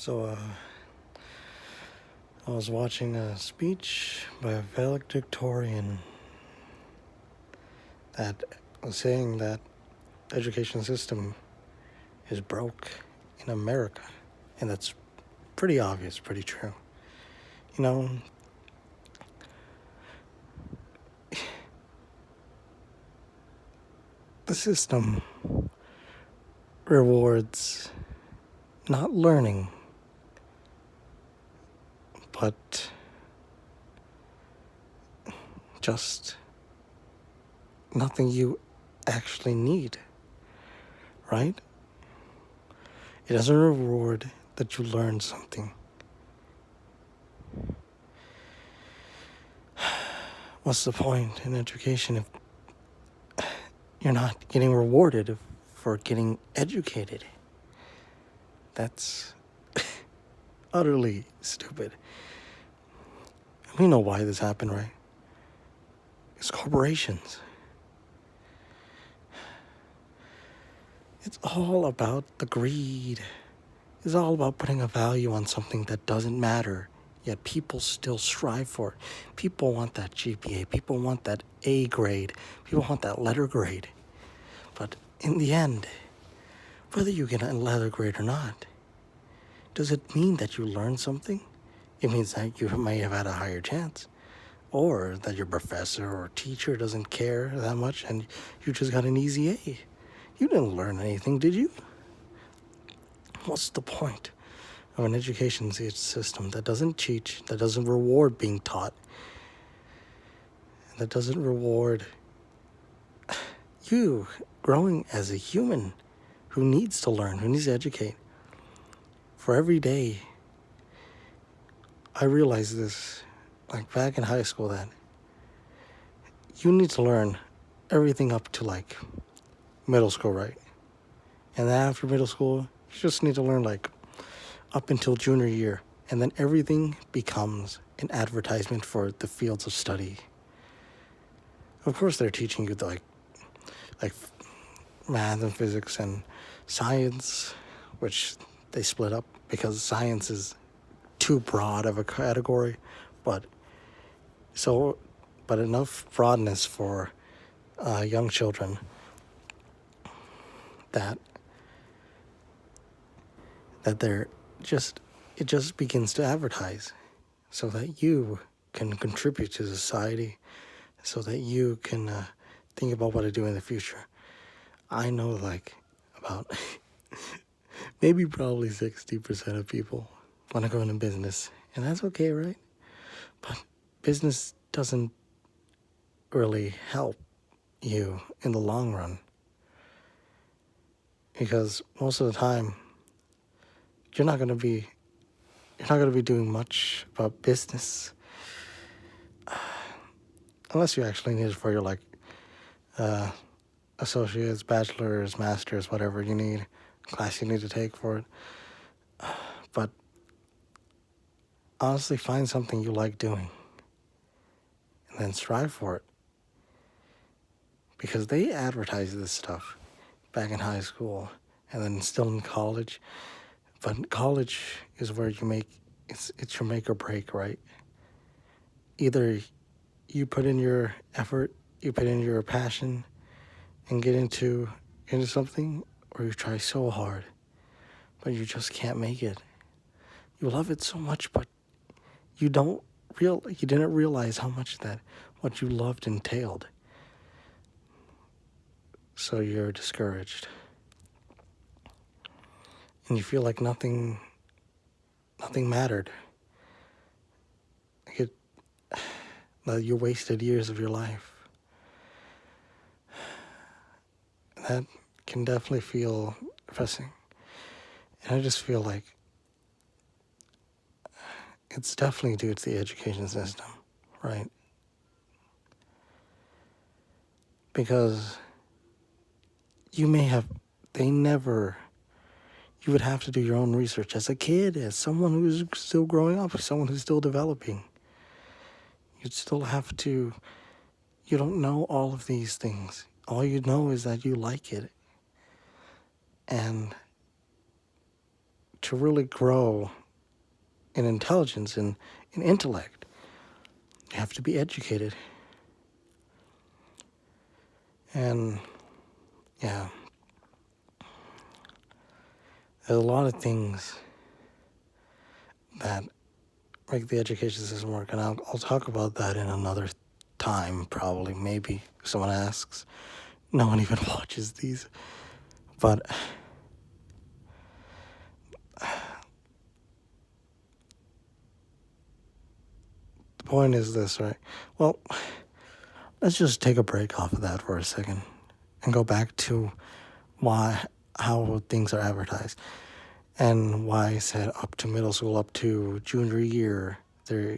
So, I was watching a speech by a valedictorian that was saying that the education system is broke in America. And that's pretty obvious, pretty true. You know, the system rewards not learning, but just nothing you actually need, right? It doesn't reward that you learn something. What's the point in education if you're not getting rewarded for getting educated? That's utterly stupid. We know why this happened, right? It's corporations. It's all about the greed. It's all about putting a value on something that doesn't matter, yet people still strive for it. People want that GPA. People want that A grade. People want that letter grade. But in the end, whether you get a letter grade or not, does it mean that you learned something? It means that you may have had a higher chance. Or that your professor or teacher doesn't care that much and you just got an easy A. You didn't learn anything, did you? What's the point of an education system that doesn't teach, that doesn't reward being taught, that doesn't reward you growing as a human who needs to learn, who needs to educate? For every day, I realized this, like back in high school, that you need to learn everything up to like middle school, right? And then after middle school, you just need to learn like up until junior year. And then everything becomes an advertisement for the fields of study. Of course, they're teaching you like math and physics and science, which they split up because science is too broad of a category. But enough broadness for young children that they're just, it just begins to advertise so that you can contribute to society, so that you can think about what to do in the future. I know like about maybe probably 60% of people want to go into business, and that's okay, right? But business doesn't really help you in the long run, because most of the time you're not going to be doing much about business unless you actually need it for your like associates, bachelor's, master's, whatever you need, class you need to take for it. But honestly, find something you like doing and then strive for it, because they advertise this stuff back in high school and then still in college. But college is where you make, it's your make or break, right? Either you put in your effort, you put in your passion and get into something, or you try so hard but you just can't make it. You love it so much, but you didn't realize how much that what you loved entailed. So you're discouraged. And you feel like nothing mattered. That you wasted years of your life. That can definitely feel depressing. And I just feel like it's definitely due to the education system, right? Because you would have to do your own research as a kid, as someone who's still growing up, as someone who's still developing. You'd still have to, you don't know all of these things. All you know is that you like it. And to really grow in intelligence and in intellect, you have to be educated. And yeah, there's a lot of things that make the education system work, and I'll talk about that in another time, probably, maybe, if someone asks. No one even watches these. But the point is this, right? Well, let's just take a break off of that for a second and go back to how things are advertised, and why I said up to middle school, up to junior year, they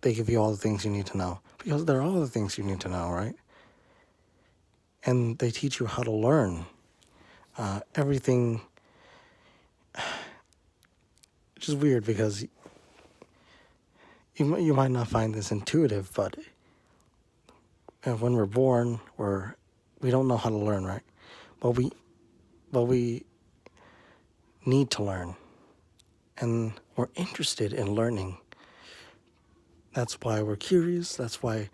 give you all the things you need to know, because they're all the things you need to know, right? And they teach you how to learn everything, which is weird because you might not find this intuitive, but when we're born, we don't know how to learn, right? But we need to learn, and we're interested in learning. That's why we're curious. That's why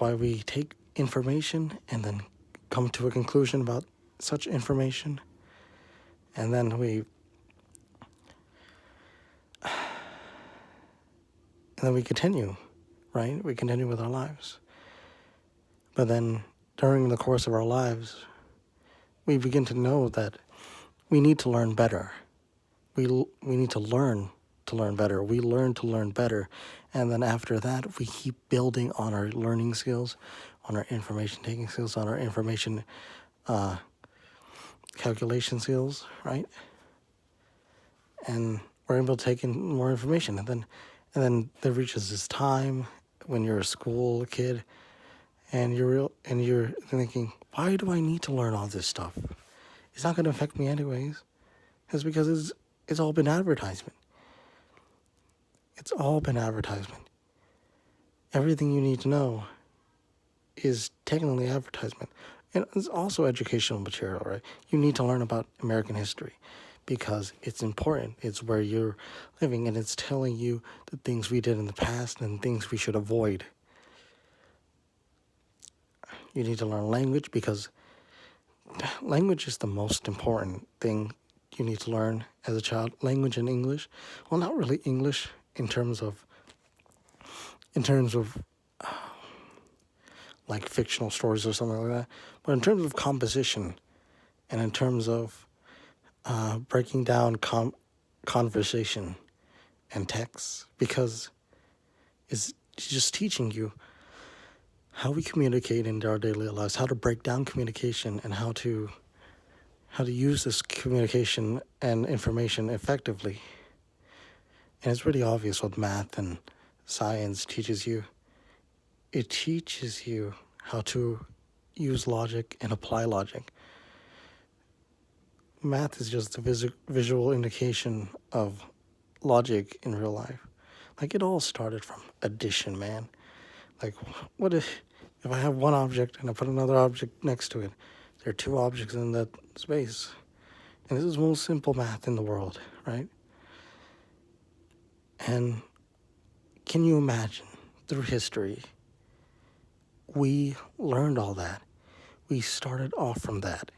we take information and then come to a conclusion about such information, and then we continue, right? We continue with our lives. But then during the course of our lives, we begin to know that we need to learn better. We need to learn better. We learn to learn better. And then after that, we keep building on our learning skills, on our information taking skills, on our information calculation skills, right? And we're able to take in more information. And then there reaches this time when you're a school kid, and you're thinking, why do I need to learn all this stuff? It's not going to affect me anyways. It's because it's all been advertisement. It's all been advertisement. Everything you need to know is technically advertisement. And it's also educational material, right? You need to learn about American history because it's important. It's where you're living, and it's telling you the things we did in the past and things we should avoid. You need to learn language because language is the most important thing you need to learn as a child. Language and English. Well, not really English in terms of like fictional stories or something like that, but in terms of composition and in terms of breaking down conversation and text, because it's just teaching you how we communicate in our daily lives, how to break down communication, and how to use this communication and information effectively. And it's really obvious what math and science teaches you. It teaches you how to use logic and apply logic. Math is just a visual indication of logic in real life. Like, it all started from addition, man. Like, what if I have one object and I put another object next to it? There are two objects in that space. And this is the most simple math in the world, right? And can you imagine, through history, we learned all that. We started off from that.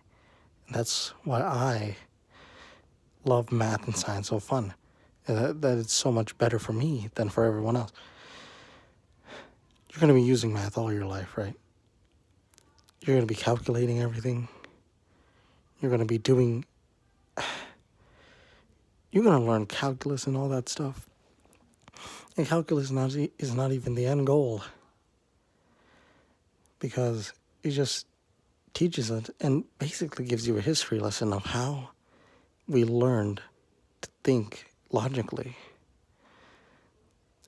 And that's why I love math and science so fun. That it's so much better for me than for everyone else. You're going to be using math all your life, right? You're going to be calculating everything. You're going to be you're going to learn calculus and all that stuff. And calculus is not even the end goal, because it just teaches it and basically gives you a history lesson of how we learned to think logically.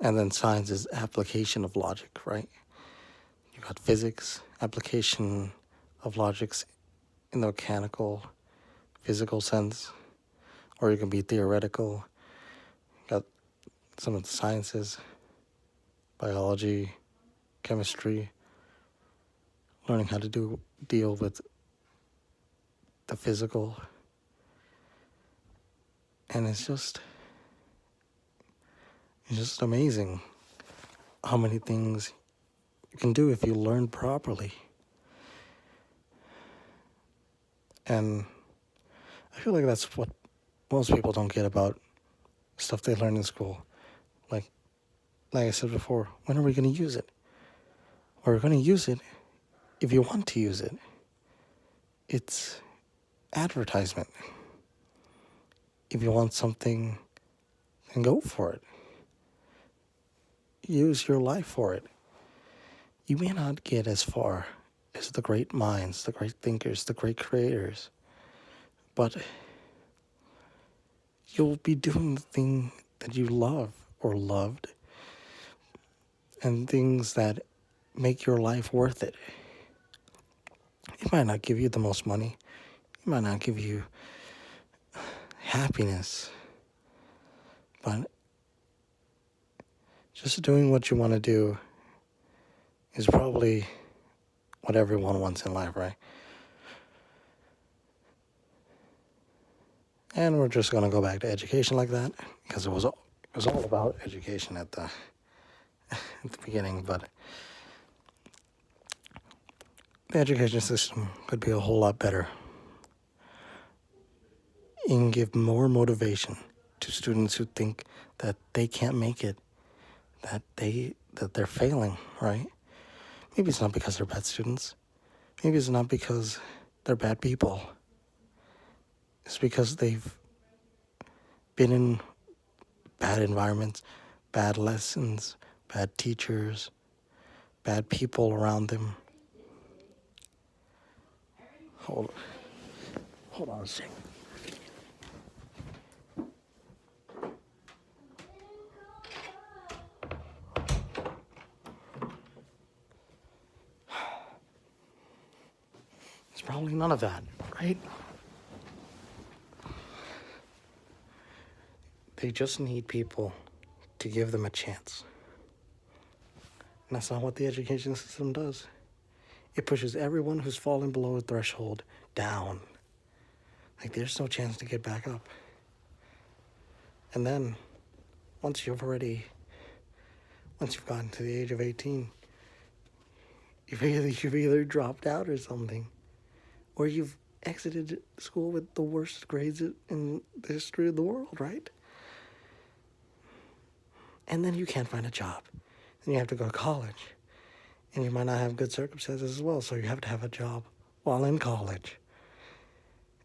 And then science is application of logic, right? You got physics, application of logics in the mechanical, physical sense, or you can be theoretical. You got some of the sciences, biology, chemistry, learning how to deal with the physical. And it's just amazing how many things you can do if you learn properly. And I feel like that's what most people don't get about stuff they learn in school. Like I said before, when are we going to use it? We're going to use it if you want to use it. It's advertisement. If you want something, then go for it. Use your life for it. You may not get as far as the great minds, the great thinkers, the great creators, but you'll be doing the thing that you love or loved, and things that make your life worth it. It might not give you the most money. It might not give you happiness, but just doing what you want to do is probably what everyone wants in life, right? And we're just going to go back to education like that, because it was all about education at the beginning, but the education system could be a whole lot better and give more motivation to students who think that they can't make it, that they're failing, right? Maybe it's not because they're bad students. Maybe it's not because they're bad people. It's because they've been in bad environments, bad lessons, bad teachers, bad people around them. Hold on a second. It's probably none of that, right? They just need people to give them a chance. And that's not what the education system does. It pushes everyone who's fallen below a threshold down. Like there's no chance to get back up. And then, once you've gotten to the age of 18, you've either dropped out or something, or you've exited school with the worst grades in the history of the world, right? And then you can't find a job. Then you have to go to college. And you might not have good circumstances as well, so you have to have a job while in college.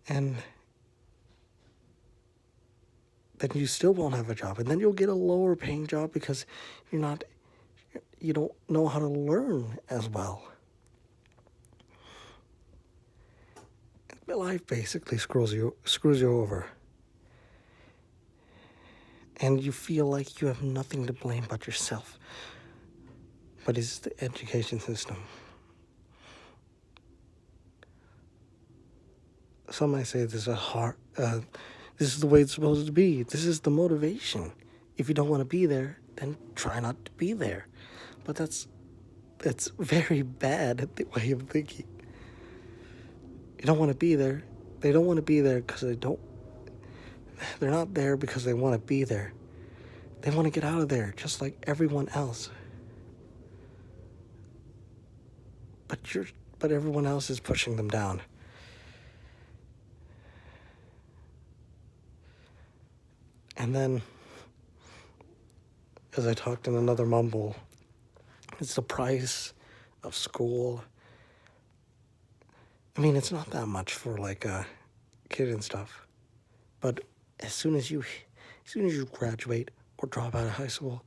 And then you still won't have a job. And then you'll get a lower paying job because you don't know how to learn as well. Life basically screws you over. And you feel like you have nothing to blame but yourself. But it's the education system. Some might say this is the way it's supposed to be. This is the motivation. If you don't want to be there, then try not to be there. But that's very bad way of thinking. You don't want to be there. They don't want to be there because they're not there because they want to be there. They want to get out of there just like everyone else. But everyone else is pushing them down. And then, as I talked in another mumble, it's the price of school. I mean, it's not that much for like a kid and stuff, but as soon as you graduate or drop out of high school,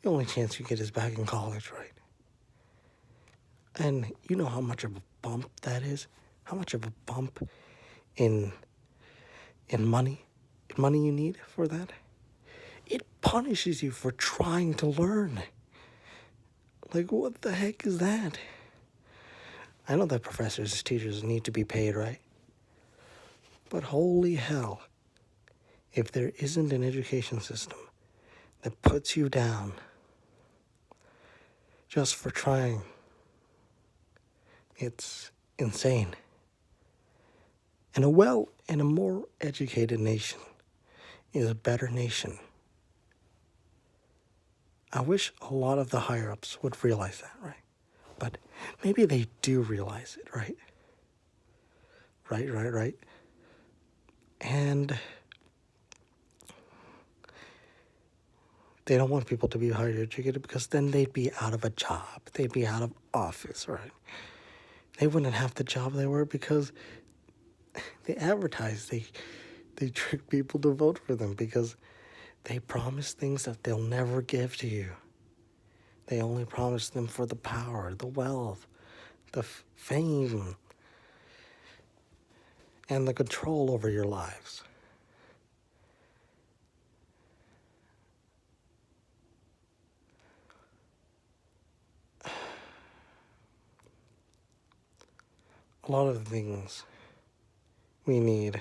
the only chance you get is back in college, right? And you know how much of a bump that is? How much of a bump in money you need for that? It punishes you for trying to learn. Like, what the heck is that? I know that professors and teachers need to be paid, right? But holy hell, if there isn't an education system that puts you down just for trying, it's insane. And a more educated nation is a better nation. I wish a lot of the higher ups would realize that, right? But maybe they do realize it, right? Right. And they don't want people to be higher educated because then they'd be out of a job. They'd be out of office, right? They wouldn't have the job they were because they advertise. They trick people to vote for them because they promise things that they'll never give to you. They only promise them for the power, the wealth, the fame, and the control over your lives. A lot of the things we need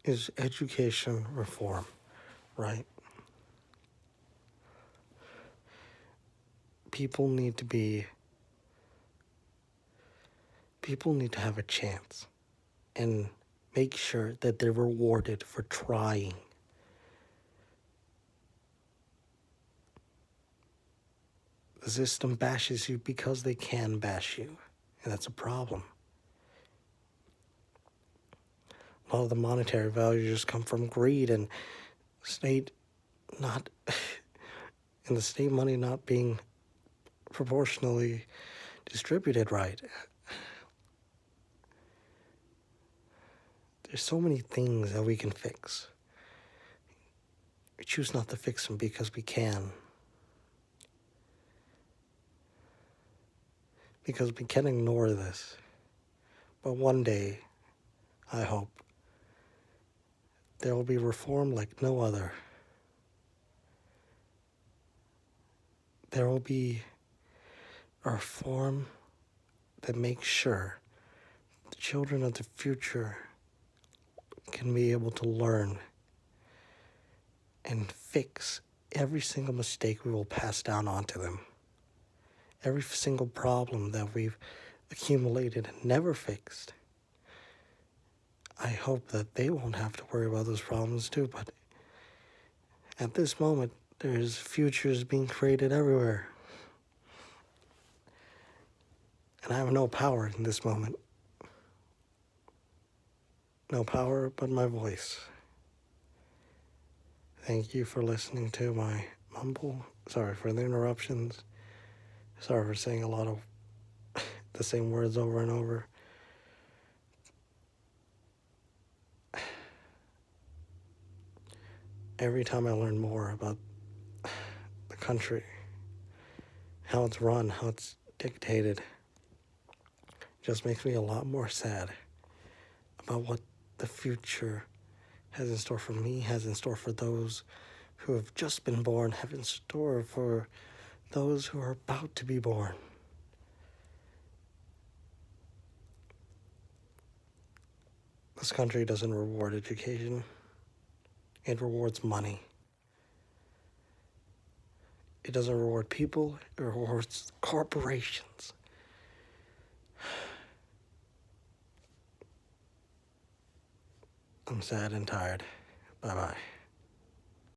is education reform, right? People need to be, people need to have a chance and make sure that they're rewarded for trying. The system bashes you because they can bash you, and that's a problem. A lot of the monetary value just come from greed and state not, and the state money not being proportionally distributed right. There's so many things that we can fix. We choose not to fix them because we can. Because we can ignore this. But one day, I hope, there will be reform like no other. There will be a reform that makes sure the children of the future can be able to learn and fix every single mistake we will pass down onto them. Every single problem that we've accumulated and never fixed. I hope that they won't have to worry about those problems too, but at this moment, there's futures being created everywhere. And I have no power in this moment. No power but my voice. Thank you for listening to my mumble. Sorry for the interruptions. Sorry for saying a lot of the same words over and over. Every time I learn more about the country, how it's run, how it's dictated, just makes me a lot more sad about what the future has in store for me, has in store for those who have just been born, have in store for those who are about to be born. This country doesn't reward education. It rewards money. It doesn't reward people. It rewards corporations. I'm sad and tired. Bye-bye.